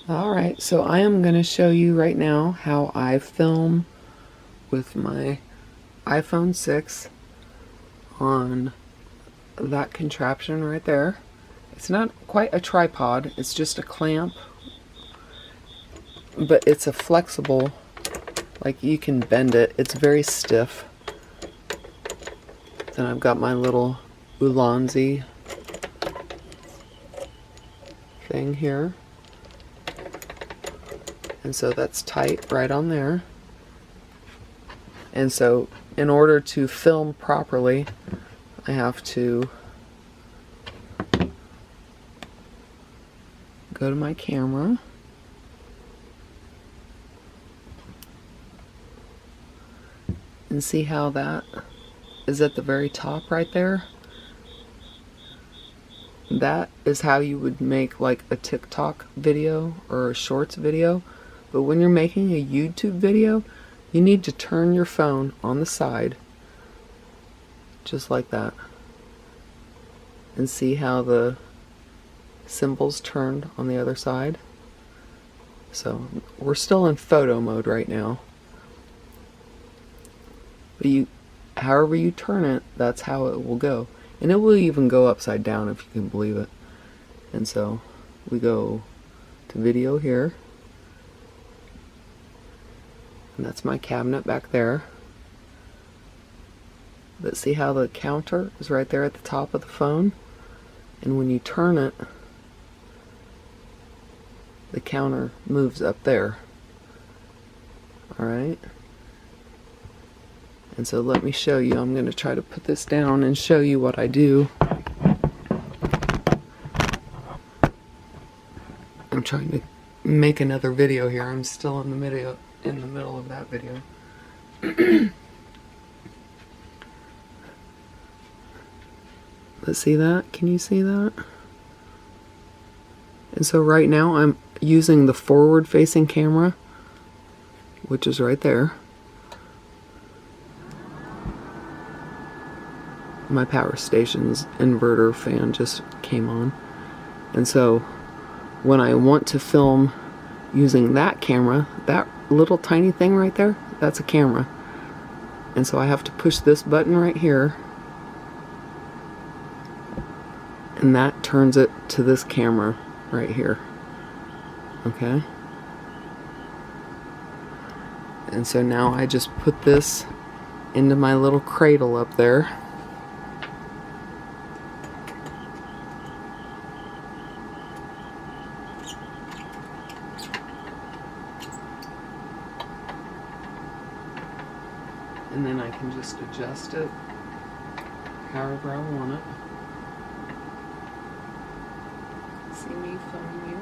Alright, so I am going to show you right now how I film with my iPhone 6 on that contraption right there. It's not quite a tripod, it's just a clamp, but it's a flexible, like you can bend it. It's very stiff. Then I've got my little Ulanzi thing here. And so that's tight right on there. And so in order to film properly, I have to go to my camera. And see how that is at the very top right there? That is how you would make like a TikTok video or a shorts video. But when you're making a YouTube video, you need to turn your phone on the side, just like that. And see how the symbols turned on the other side? So we're still in photo mode right now. But however you turn it, that's how it will go. And it will even go upside down if you can believe it. And so we go to video here. And that's my cabinet back there. But see how the counter is right there at the top of the phone? And when you turn it, the counter moves up there. Alright? And so let me show you. I'm going to try to put this down and show you what I do. I'm trying to make another video here. I'm still in the middle of that video. Let's see that. Can you see that? And so right now I'm using the forward facing camera, which is right there. My power station's inverter fan just came on. And so when I want to film using that camera, that little tiny thing right there, that's a camera. And so I have to push this button right here, and that turns it to this camera right here. Okay? And so now I just put this into my little cradle up there. And then I can just adjust it however I want it. See me filming you?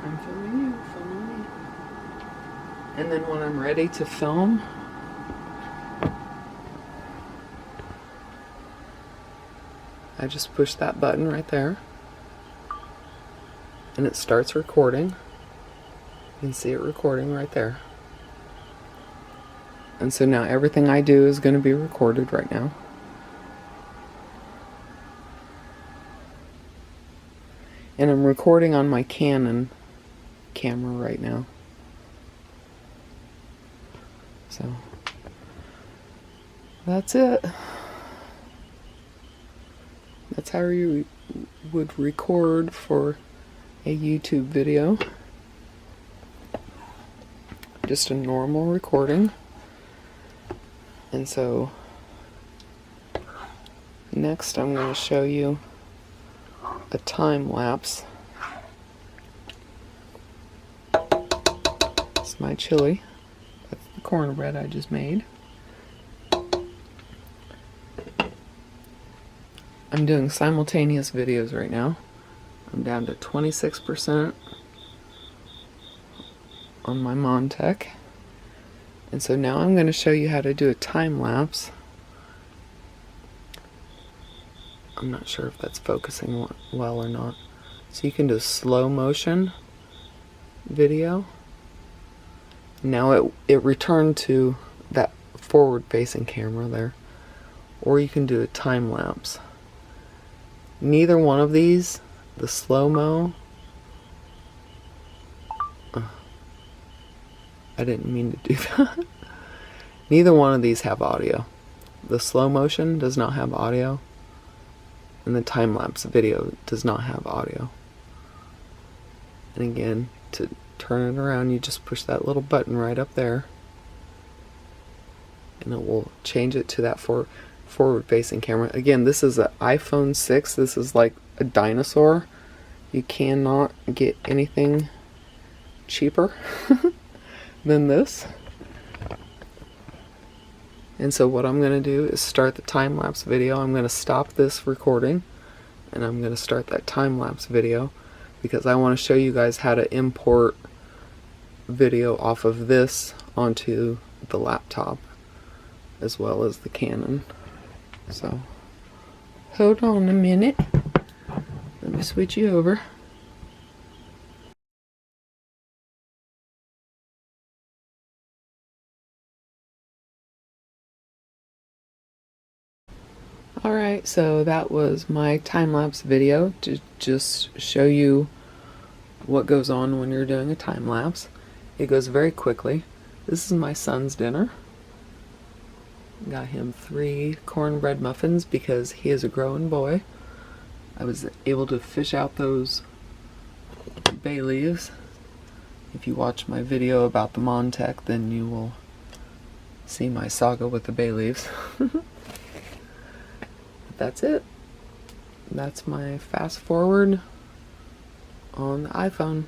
I'm filming you, filming me. And then when I'm ready to film, I just push that button right there, and it starts recording. You can see it recording right there. And so now everything I do is going to be recorded right now. And I'm recording on my Canon camera right now. So that's it. That's how you would record for a YouTube video. Just a normal recording. And so next I'm going to show you a time lapse. It's my chili. That's the cornbread I just made. I'm doing simultaneous videos right now. I'm down to 26% on my Montech. And so now I'm going to show you how to do a time lapse. I'm not sure if that's focusing well or not. So you can do slow motion video. Now it returned to that forward facing camera there. Or you can do a time lapse. Neither one of these, the slow-mo I didn't mean to do that. Neither one of these have audio. The slow motion does not have audio, and the time-lapse video does not have audio. And again, to turn it around, you just push that little button right up there, and it will change it to that forward-facing camera. Again, this is an iPhone 6. This is like a dinosaur. You cannot get anything cheaper than this. And so what I'm going to do is start the time-lapse video. I'm going to stop this recording, and I'm going to start that time-lapse video, because I want to show you guys how to import video off of this onto the laptop as well as the Canon. So hold on a minute. Let me switch you over. Alright, so that was my time-lapse video to just show you what goes on when you're doing a time-lapse. It goes very quickly. This is my son's dinner. Got him 3 cornbread muffins because he is a growing boy. I was able to fish out those bay leaves. If you watch my video about the Montec, then you will see my saga with the bay leaves. That's it. That's my fast forward on the iPhone.